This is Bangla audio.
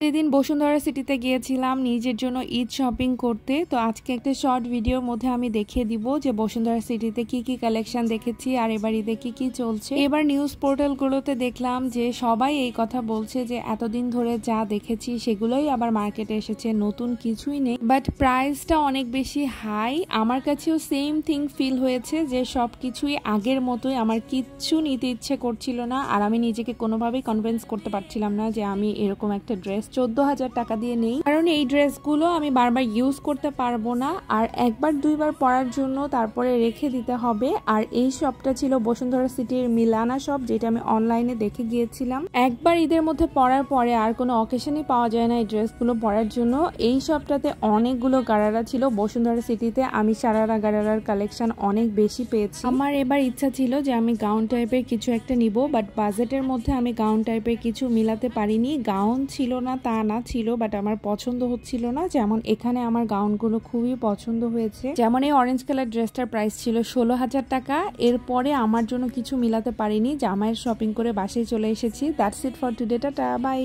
সেদিন বসুন্ধরা সিটিতে গিয়েছিলাম নিজের জন্য ঈদ শপিং করতে। তো আজকে একটা শর্ট ভিডিওর মধ্যে আমি দেখিয়ে দিব যে বসুন্ধরা সিটিতে কি কি কালেকশন দেখেছি আর এবার ঈদে কি কি চলছে। এবার নিউজ পোর্টালগুলোতে দেখলাম যে সবাই এই কথা বলছে যে এতদিন ধরে যা দেখেছি সেগুলোই আবার মার্কেটে এসেছে, নতুন কিছুই নেই, বাট প্রাইসটা অনেক বেশি হাই। আমার কাছেও সেম থিং ফিল হয়েছে যে সবকিছুই আগের মতোই, আমার কিচ্ছু নিতে ইচ্ছে করছিল না আর আমি নিজেকে কোনোভাবেই কনভিন্স করতে পারছিলাম না যে আমি এরকম একটা ড্রেস 14,000 টাকা দিয়ে নেই, কারণ এই ড্রেসগুলো আমি বারবার ইউজ করতে পারবো না আর একবার দুইবার পরার জন্য তারপরে রেখে দিতে হবে। আর এই শপটা ছিল বসুন্ধরা সিটির মিলানা শপ, যেটা আমি অনলাইনে দেখে গিয়েছিলাম। একবার ঈদের মধ্যে পরার পরে আর কোনো অকেশনই পাওয়া যায় না এই ড্রেসগুলো পরার জন্য। এই শপটাতে অনেকগুলো গারারা ছিল। বসুন্ধরা সিটিতে আমি সারারা গারারার কালেকশন অনেক বেশি পেয়েছি। আমার এবার ইচ্ছা ছিল যে আমি গাউন টাইপের কিছু একটা নিব, বাট বাজেটের মধ্যে আমি গাউন টাইপের কিছু মিলাতে পারিনি। গাউন ছিল না তা না, ছিল, বাট আমার পছন্দ হচ্ছিল না। যেমন এখানে আমার গাউনগুলো খুবই পছন্দ হয়েছে। যেমন এই অরেঞ্জ কালার ড্রেসটার প্রাইস ছিল 16,000 টাকা। এরপরে আমার জন্য কিছু মিলাতে পারিনি, জামাইয়ের শপিং করে বাসায় চলে এসেছি। That's it for today, tata, by.